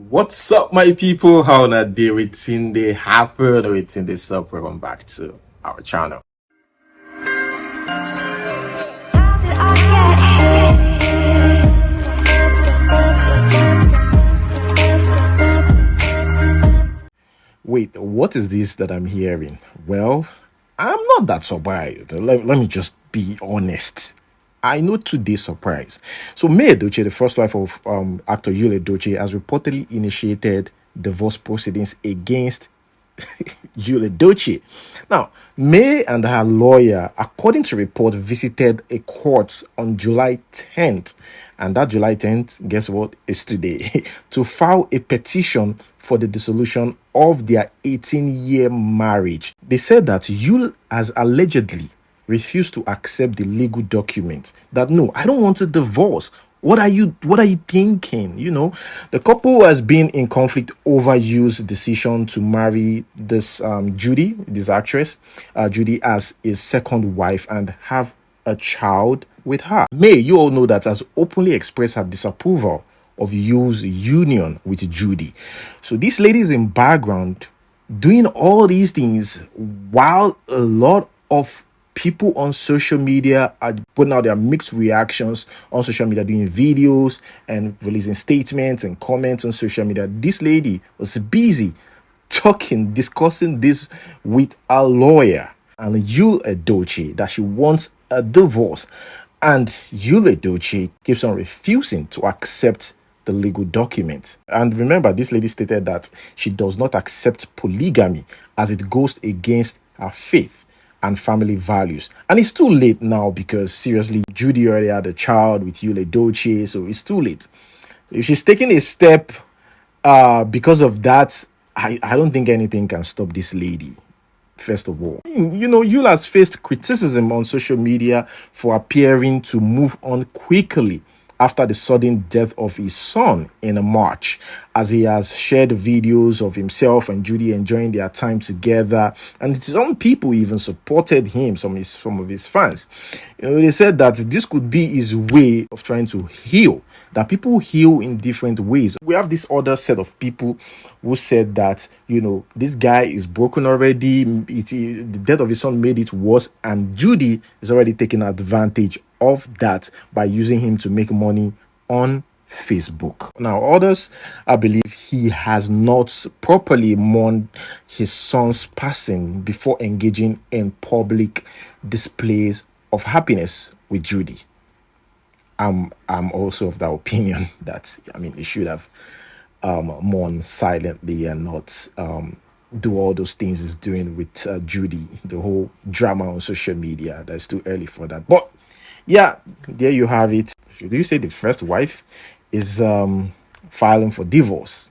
What's up, my people? How na day waiting they happen waiting this up? Welcome back to our channel. Wait, what is this that I'm hearing? Well, I'm not that surprised. Let me just be honest. I know today's surprise. So May Edochie, the first wife of actor Yul Edochie, has reportedly initiated divorce proceedings against Yul Edochie. Now, May and her lawyer, according to report, visited a court on July 10th. And that July 10th, guess what, is today, to file a petition for the dissolution of their 18-year marriage. They said that Yul has allegedly refused to accept the legal document that no, I don't want a divorce. What are you thinking? You know, the couple has been in conflict over Yul's decision to marry this Judy, this actress, Judy, as his second wife and have a child with her. May, you all know that, has openly expressed her disapproval of Yul's union with Judy. So this lady is in background doing all these things while a lot of people on social media are putting out their mixed reactions on social media, doing videos and releasing statements and comments on social media. This lady was busy discussing this with a lawyer and Yul Edochie, that she wants a divorce. And Yul Edochie keeps on refusing to accept the legal document. And remember, this lady stated that she does not accept polygamy as it goes against her faith and family values. And it's too late now, because seriously, Judy already had a child with Yul Edochie, so it's too late. So if she's taking a step because of that, I don't think anything can stop this lady. First of all, you know, Yul has faced criticism on social media for appearing to move on quickly after the sudden death of his son in March, as he has shared videos of himself and Judy enjoying their time together, and some people even supported him, some of his fans. You know, they said that this could be his way of trying to heal, that people heal in different ways. We have this other set of people who said that, you know, this guy is broken already, the death of his son made it worse, and Judy is already taking advantage of that by using him to make money on Facebook. Now, others, I believe he has not properly mourned his son's passing before engaging in public displays of happiness with Judy. I'm also of that opinion that, I mean, he should have mourned silently and not do all those things he's doing with Judy, the whole drama on social media. That's too early for that. But yeah, there you have it. Should you say the first wife is filing for divorce?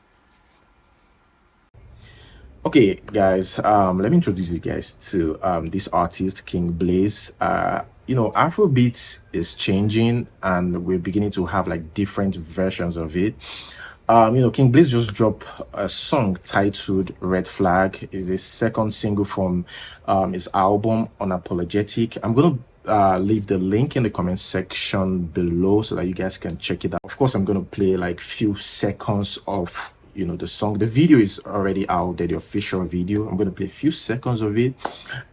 Okay, guys, let me introduce you guys to this artist, King Blaze. You know, Afrobeat is changing and we're beginning to have like different versions of it. You know, King Blaze just dropped a song titled Red Flag. It's his second single from his album Unapologetic. I'm gonna leave the link in the comment section below so that you guys can check it out. Of course, I'm gonna play like few seconds of, you know, the song. The video is already out there, the official video. I'm gonna play a few seconds of it,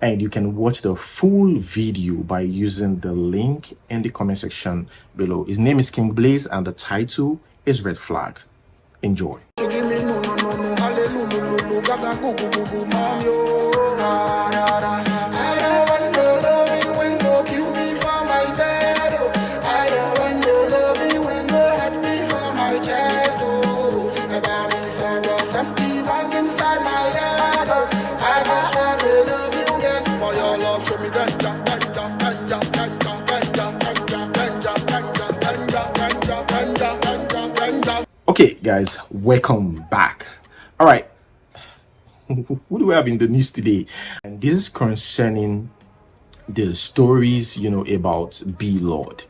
and you can watch the full video by using the link in the comment section below. His name is King Blaze and the title is Red Flag. Enjoy. Okay, guys, welcome back. All right, who do we have in the news today? And this is concerning the stories, you know, about Blord.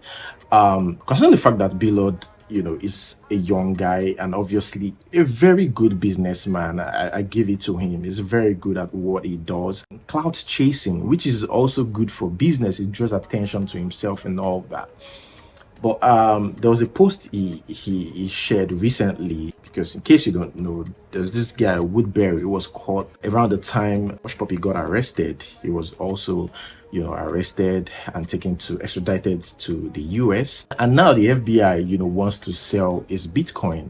Concerning the fact that Blord, you know, is a young guy and obviously a very good businessman. I give it to him. He's very good at what he does. Clout chasing, which is also good for business. It draws attention to himself and all that. But there was a post he shared recently, because in case you don't know, there's this guy Woodbury who was caught around the time Hush Puppy got arrested. He was also, arrested and taken to extradited to the US. And now the FBI, wants to sell his Bitcoin.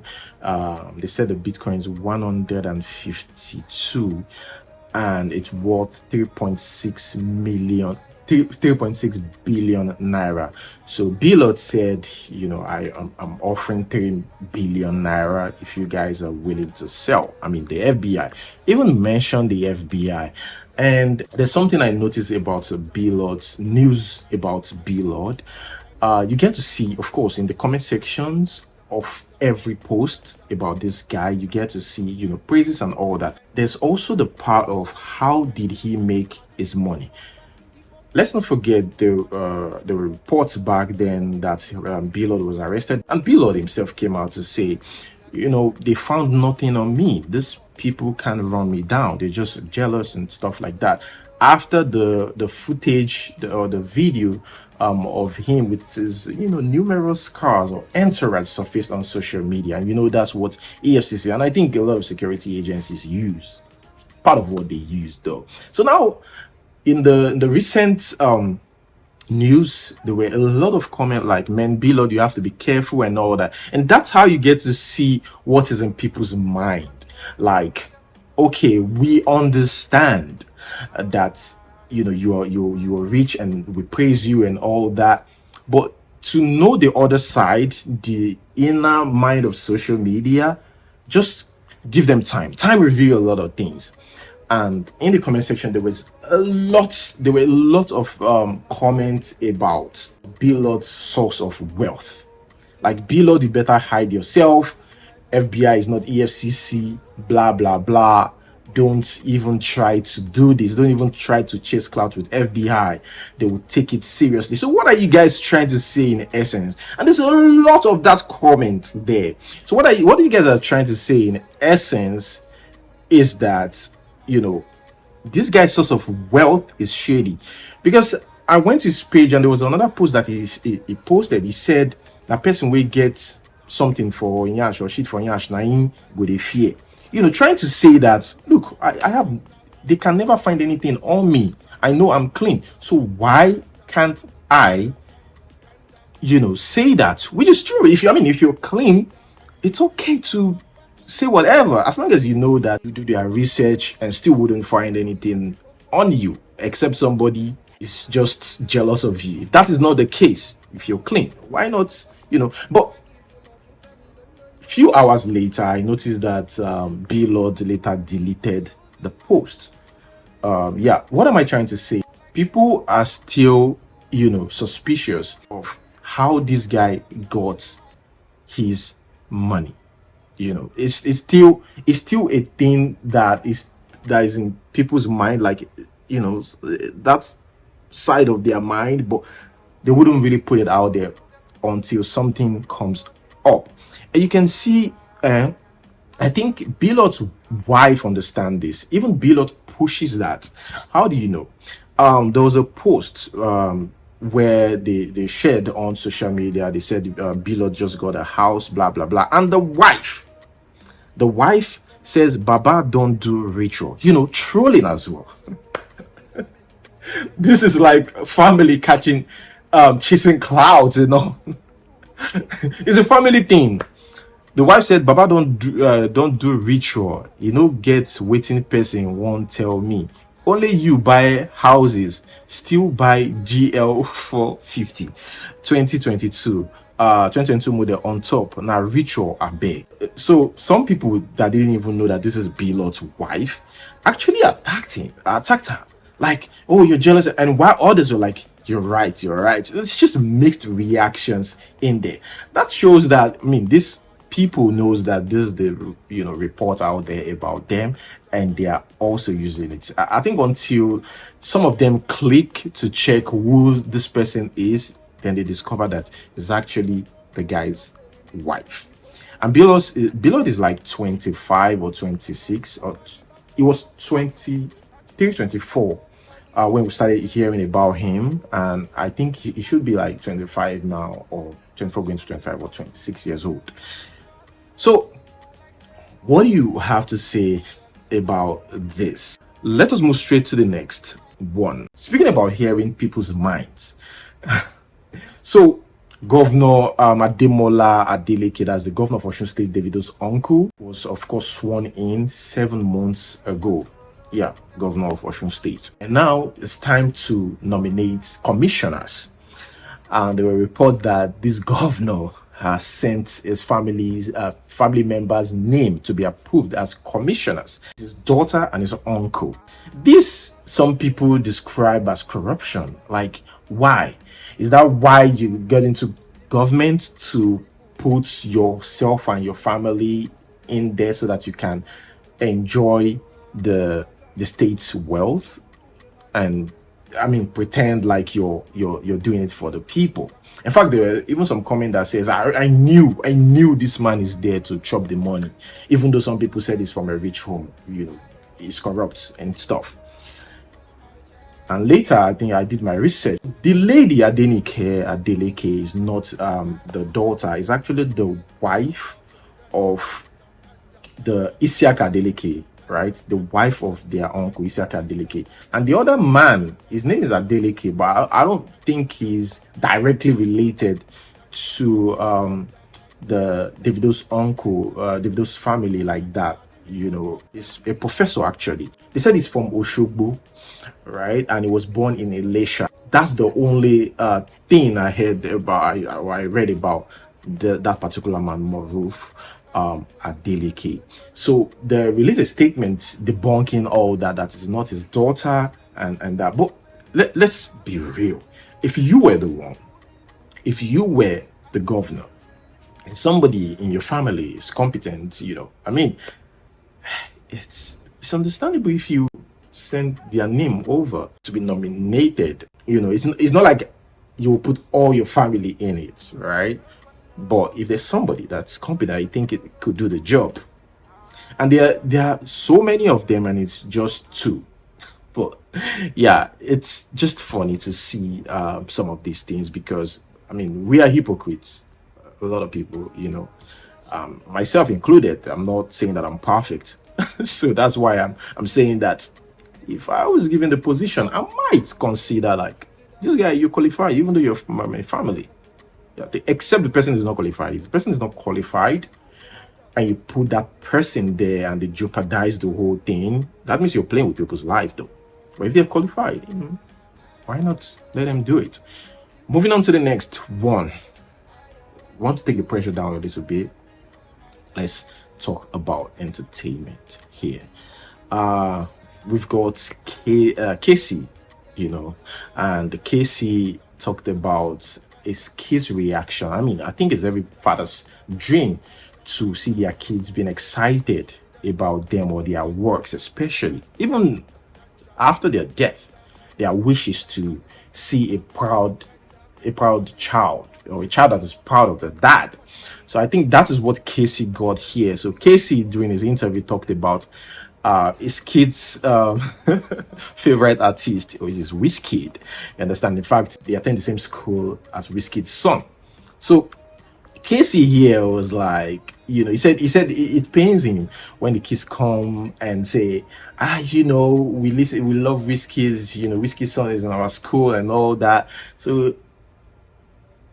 They said the Bitcoin is 152, and it's worth 3.6 billion naira. So Blord said, I'm offering 3 billion naira if you guys are willing to sell. I mean, the FBI even mentioned the FBI. And there's something I noticed about Blord's news about Blord. You get to see, of course, in the comment sections of every post about this guy, you get to see, praises and all that. There's also the part of how did he make his money. Let's not forget the reports back then that Blord was arrested, and Blord himself came out to say, they found nothing on me. These people can't run me down. They're just jealous and stuff like that. After the footage or the video of him with his numerous cars or entourage surfaced on social media, and that's what EFCC and I think a lot of security agencies use. Part of what they use, though. So now, in the recent news, there were a lot of comment like, man, Blord, you have to be careful and all that. And that's how you get to see what is in people's mind. Like, okay, we understand that you are rich and we praise you and all that, but to know the other side, the inner mind of social media, just give them time. Time reveal a lot of things. And in the comment section, there were a lot of comments about Blord's source of wealth. Like, Blord, you better hide yourself. FBI is not EFCC, blah blah blah. Don't even try to do this. Don't even try to chase clout with FBI. They will take it seriously. So what are you guys trying to say in essence? And there's a lot of that comment there. So what you guys are trying to say in essence is that, this guy's source of wealth is shady. Because I went to his page and there was another post that he posted. He said that person will get something for Nyash or shit for Nyash, naim go dey fear. Trying to say that, look, I have, they can never find anything on me. I know I'm clean. So why can't I, say that? Which is true. If you're clean, it's okay to say whatever, as long as you know that you do their research and still wouldn't find anything on you, except somebody is just jealous of you. If that is not the case, if you're clean, why not? But few hours later, I noticed that Blord later deleted the post. What am I trying to say? People are still, suspicious of how this guy got his money. It's still a thing that is in people's mind, like, that's side of their mind, but they wouldn't really put it out there until something comes up. And you can see, I think Blord's wife understands this. Even Blord pushes that. How do you know? There was a post where they shared on social media. They said Blord just got a house, blah blah blah, and the wife says Baba don't do ritual, trolling as well. This is like family catching chasing clouds. It's a family thing. The wife said Baba don't do ritual, get waiting person won't tell me. Only you buy houses, still buy GL 450 2022 2022 model on top. Now ritual I beg. So some people that didn't even know that this is Blord's wife actually attacked her. Like, oh, you're jealous, and while others were like, you're right. It's just mixed reactions in there. That shows that, this people knows that this is the report out there about them, and they are also using it. I think until some of them click to check who this person is, then they discover that it's actually the guy's wife. And Blord is like 25 or 26, or it was 23, 24 when we started hearing about him, and I think he should be like 25 now or 24 going to 25 or 26 years old. So, what do you have to say about this? Let us move straight to the next one. Speaking about hearing people's minds. So, Governor Ademola Adeleke, that's the governor of Osun State, Davido's uncle, was of course sworn in 7 months ago. Yeah, governor of Osun State. And now it's time to nominate commissioners. And there were reports that this governor has sent his family members' name to be approved as commissioners. His daughter and his uncle. This some people describe as corruption. Like, why? Is that why you get into government, to put yourself and your family in there so that you can enjoy the state's wealth? And I mean, pretend like you're doing it for the people. In fact, there were even some comment that says, I knew this man is there to chop the money, even though some people said he's from a rich home, he's corrupt and stuff. And later, I think I did my research. The lady Adeleke is not the daughter. It's actually the wife of the Isiaka Adeleke, right? The wife of their uncle, Isiaka Adeleke. And the other man, his name is Adeleke, but I don't think he's directly related to the Davido's uncle, Davido's family like that. He's a professor actually. They said he's from Oshogbo, right? And he was born in Elisha. That's the only thing I heard about, I read about that particular man, Moruf Adeleke. So they released a statement debunking all that is not his daughter and that. But let's be real. If you were the one, if you were the governor, and somebody in your family is competent, I mean, it's understandable if you send their name over to be nominated. It's not like you will put all your family in it, right? But if there's somebody that's competent, I think it could do the job. And there are so many of them, and it's just 2. But yeah, it's just funny to see some of these things, because I mean, we are hypocrites. A lot of people, myself included. I'm not saying that I'm perfect. So that's why I'm saying that if I was given the position, I might consider, like, this guy, you qualify, even though you're from my family. Yeah, except the person is not qualified. If the person is not qualified and you put that person there and they jeopardize the whole thing, that means you're playing with people's life, though. But if they're qualified, why not let them do it? Moving on to the next one. I want to take the pressure down a little bit. Let's talk about entertainment here. We've got Casey, and Casey talked about his kids' reaction. I mean, I think it's every father's dream to see their kids being excited about them or their works, especially even after their death. Their wish is to see a proud child, or a child that is proud of their dad. So I think that is what Casey got here. So Casey, during his interview, talked about his kid's favorite artist, which is Wizkid. You understand? In fact, they attend the same school as Wizkid's son. So Casey here was like, he said it pains him when the kids come and say, we love Wizkid's, Wizkid's son is in our school and all that. So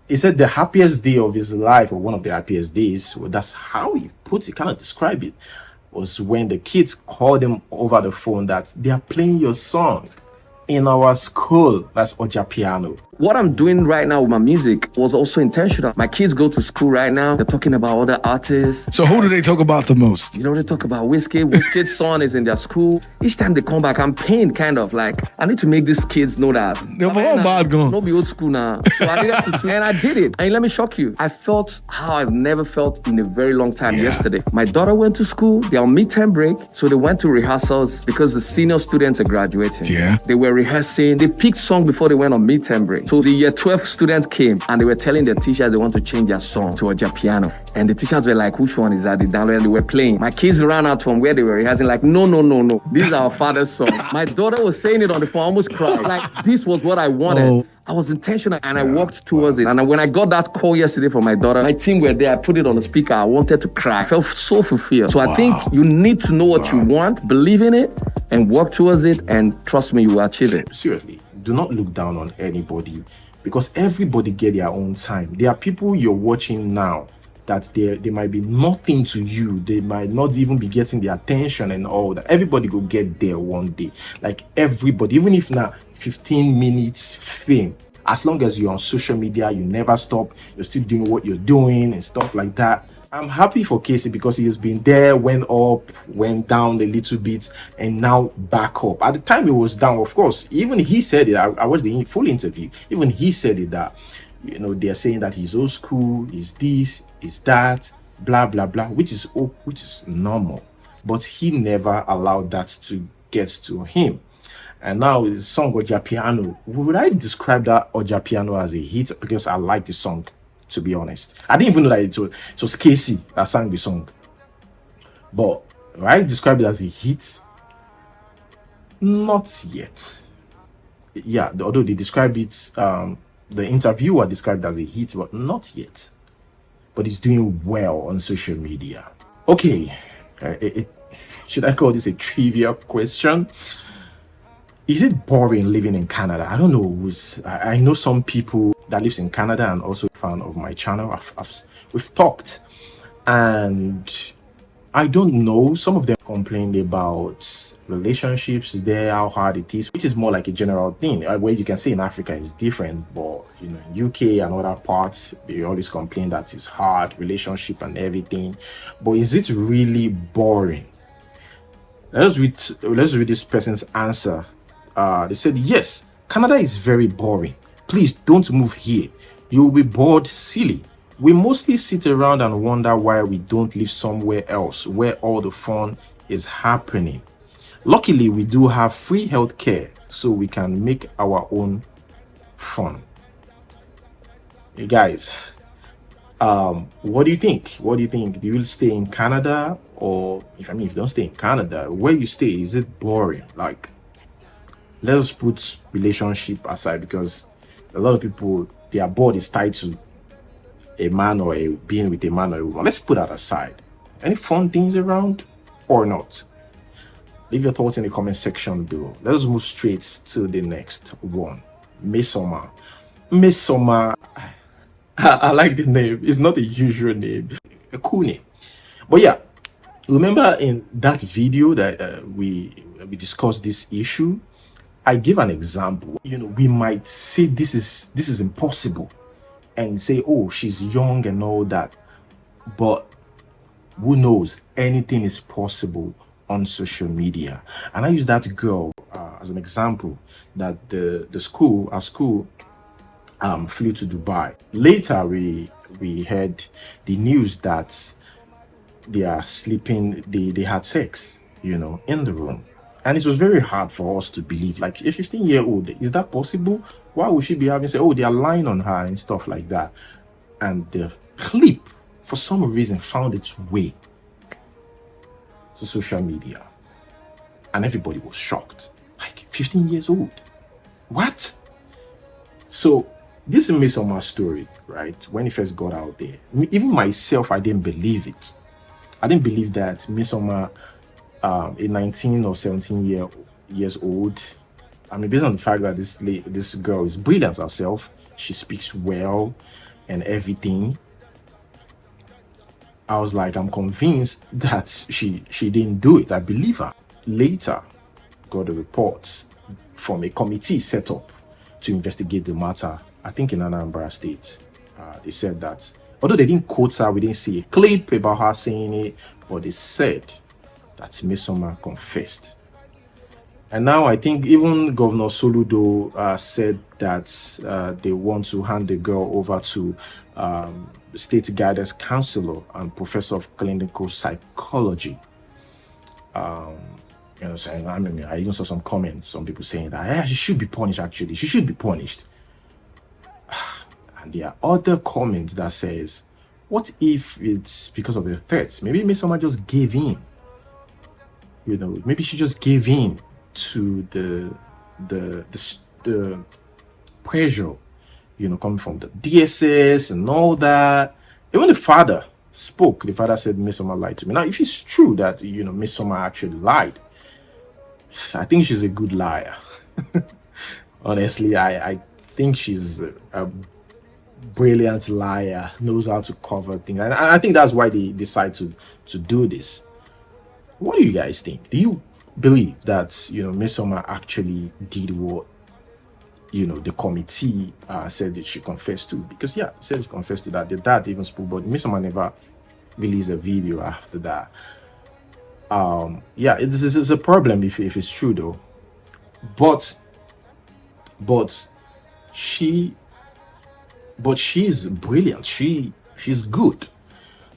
he said the happiest day of his life, or one of the happiest days, well, that's how he puts it, kind of describe it, was when the kids called him over the phone that they are playing your song in our school. That's Oja Piano. What I'm doing right now with my music was also intentional. My kids go to school right now. They're talking about other artists. So who do they talk about the most? They talk about Wizkid. Wizkid's son is in their school. Each time they come back, I'm pained, kind of like, I need to make these kids know that. They're all bad gone. No be old school now. So I needed to and I did it. And let me shock you. I felt how I've never felt in a very long time yesterday. My daughter went to school. They're on midterm break. So they went to rehearsals because the senior students are graduating. Yeah. They were rehearsing. They picked songs before they went on midterm break. So the year 12 students came and they were telling their teachers they want to change their song to Oja Piano. And the teachers were like, which one is that? They downloaded and they were playing. My kids ran out from where they were rehearsing like, no. This is our father's song. My daughter was saying it on the phone, almost cried. Like, this was what I wanted. I was intentional and I walked towards it. And when I got that call yesterday from my daughter, my team were there. I put it on the speaker. I wanted to cry. I felt so fulfilled. So I think you need to know what you want, believe in it, and work towards it. And trust me, you will achieve it. Seriously, do not look down on anybody, because everybody get their own time. There are people you're watching now that they might be nothing to you. They might not even be getting the attention and all that. Everybody will get there one day. Like everybody, even if now 15 minutes fame, as long as you're on social media, you never stop, you're still doing what you're doing and stuff like that. I'm happy for Casey because he has been there, went up, went down a little bit, and now back up. At the time he was down, of course, even he said it. I watched the full interview. Even he said it, that, you know, they're saying that he's old school, he's this, he's that, blah, blah, blah, which is normal. But he never allowed that to get to him. And now the song Ojapiano, would I describe that Ojapiano as a hit? Because I like the song, to be honest. I didn't even know that it was Casey that sang the song. But would I describe it as a hit? Not yet. Yeah, although they describe it, the interviewer described it as a hit, but not yet. But it's doing well on social media. Okay, should I call this a trivia question? Is it boring living in Canada? I don't know. I know some people that lives in Canada and also a fan of my channel. We've talked, and I don't know. Some of them complained about relationships there, how hard it is, which is more like a general thing. Where you can see in Africa is different, but you know, in UK and other parts, they always complain that it's hard, relationship and everything. But is it really boring? Let's read this person's answer. They said, yes, Canada is very boring. Please don't move here. You will be bored silly. We mostly sit around and wonder why we don't live somewhere else where all the fun is happening. Luckily, we do have free healthcare, so we can make our own fun. Hey guys, what do you think? What do you think? Do you stay in Canada, or if you don't stay in Canada, where you stay, is it boring? Like, let's put relationship aside, because a lot of people, their board is tied to a man or being with a man or a woman. Let's put that aside. Any fun things around or not? Leave your thoughts in the comment section below. Let's move straight to the next one. Mesoma. I like the name. It's not a usual name. A cool name. But yeah, remember in that video that we discussed this issue, I give an example. You know, we might say this is impossible and say, oh, she's young and all that. But who knows? Anything is possible on social media. And I use that girl as an example, that our school flew to Dubai. Later, we heard the news that they are sleeping, they had sex, you know, in the room. And it was very hard for us to believe, like, a 15-year-old, is that possible? Why would she be having say, oh, they are lying on her and stuff like that? And the clip, for some reason, found its way to social media. And everybody was shocked. Like, 15 years old. What? So, this is Misoma's story, right? When he first got out there. Even myself, I didn't believe it. I didn't believe that Misoma, a 19 or 17 years old, I mean, based on the fact that this girl is brilliant herself, she speaks well and everything, I was like, I'm convinced that she didn't do it. I believe her. Later, got the reports from a committee set up to investigate the matter, I think in Anambra State. They said that, although they didn't quote her, we didn't see a clip about her saying it, but they said that Misoma confessed. And now I think even Governor Soludo said that they want to hand the girl over to the state guidance counselor and professor of clinical psychology. You know, saying, I mean, I even saw some comments, some people saying that, yeah, she should be punished. Actually, she should be punished. And there are other comments that says, what if it's because of the threats? Maybe Misoma just gave in. You know, maybe she just gave in to the pressure, coming from the DSS and all that. Even the father spoke. The father said Miss Summer lied to me. Now, if it's true that, Miss Summer actually lied, I think she's a good liar. Honestly, I think she's a brilliant liar, knows how to cover things. And I think that's why they decide to do this. What do you guys think? Do you believe that, Miss Summer actually did what, the committee said that she confessed to? Because, yeah, said she confessed to that. The dad even spoke, but Miss Summer never released a video after that. Yeah, it's a problem if it's true, though. But she's brilliant. She's good.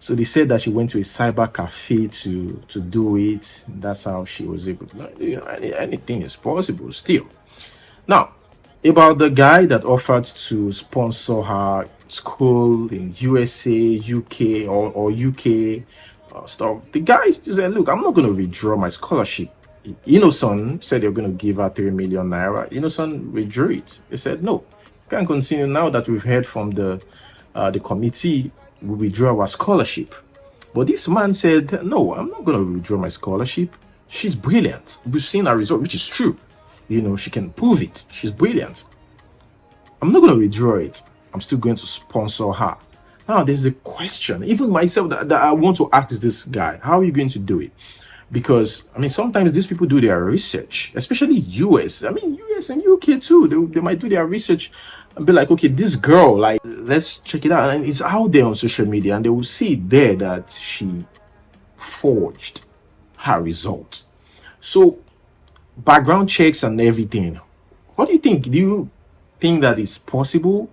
So they said that she went to a cyber cafe to do it. That's how she was able to. Anything is possible still. Now, about the guy that offered to sponsor her school in USA, UK, or UK stuff, the guy still said, "Look, I'm not going to withdraw my scholarship." Innocent said they were going to give her 3 million naira. Innocent withdrew it. They said, "No, we can't continue now that we've heard from the committee. We withdraw our scholarship." But this man said, "No, I'm not going to withdraw my scholarship. She's brilliant. We've seen her result, which is true. She can prove it. She's brilliant. I'm not going to withdraw it. I'm still going to sponsor her." Now, there's a question, even myself, that I want to ask this guy. How are you going to do it? Because, sometimes these people do their research, especially US. US and UK too. They might do their research and be like, okay, this girl, like, let's check it out. And it's out there on social media, and they will see there that she forged her results. So, background checks and everything. What do you think? Do you think that it's possible?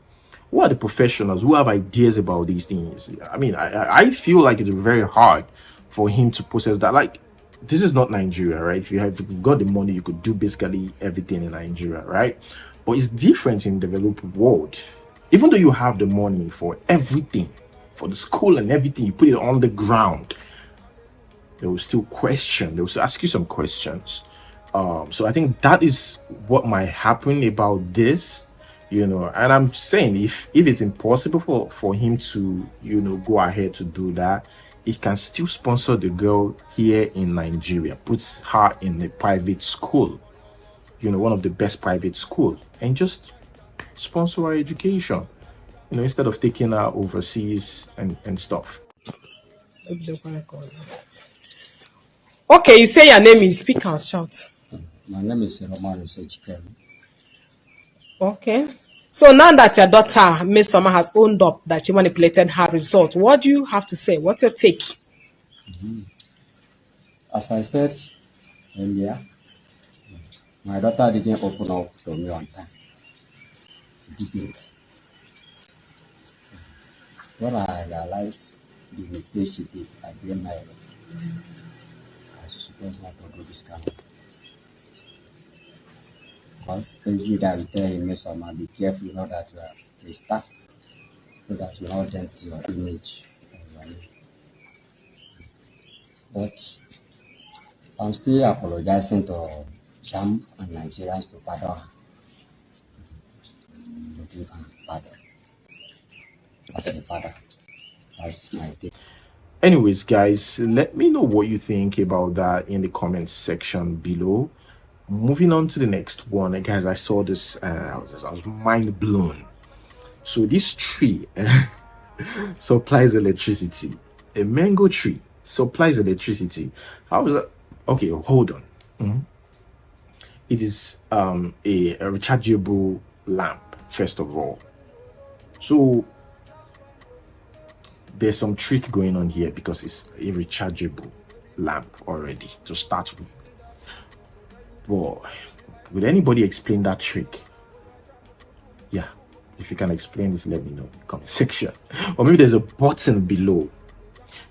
Who are the professionals who have ideas about these things? I feel like it's very hard for him to process that. Like, this is not Nigeria, right? If you've got the money, you could do basically everything in Nigeria, right? But it's different in the developed world. Even though you have the money for everything, for the school and everything, you put it on the ground, they will still question. They will still ask you some questions. So I think that is what might happen about this, and I'm saying if it's impossible for him to, go ahead to do that, he can still sponsor the girl here in Nigeria, puts her in a private school, one of the best private schools, and just sponsor her education, instead of taking her overseas and stuff. Okay, you say your name is, speak and shout. My name is Romano Sechikemi. Okay. So now that your daughter, Miss Summer, has owned up that she manipulated her result, what do you have to say? What's your take? As I said earlier, my daughter didn't open up to me on time. She didn't. When I realized the mistake she did, I blame my I was supposed not to do this kind of. Because every day we tell him, Miss Summer, be careful, that you are a star, so that you not dent your image. But I'm still apologizing to Jam and Nigerians to pardon her. To give her pardon. As a father. That's my thing. Anyways, guys, let me know what you think about that in the comments section below. Moving on to the next one, guys, I saw this, I was mind blown. So this tree supplies electricity. A mango tree supplies electricity. How is that? Okay, hold on. It is a rechargeable lamp, first of all. So there's some trick going on here because it's a rechargeable lamp already to start with. Well, would anybody explain that trick? Yeah, if you can explain this, let me know in the comment section. Or maybe there's a button below.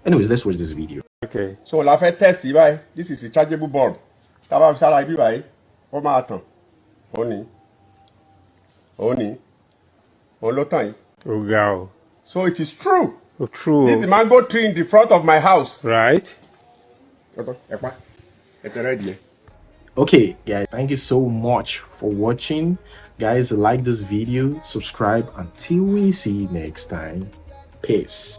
Anyways, let's watch this video. Okay, so la fait test right? This is a chargeable bulb. Tá bá ṣàlàyé bí báyìí, ó máa tàn. Ó ló tàn yìí. Oh, girl. So it is true. Oh, true. This is the mango tree in the front of my house. Right? Okay, guys, thank you so much for watching. Guys, like this video, subscribe. Until we see you next time. Peace.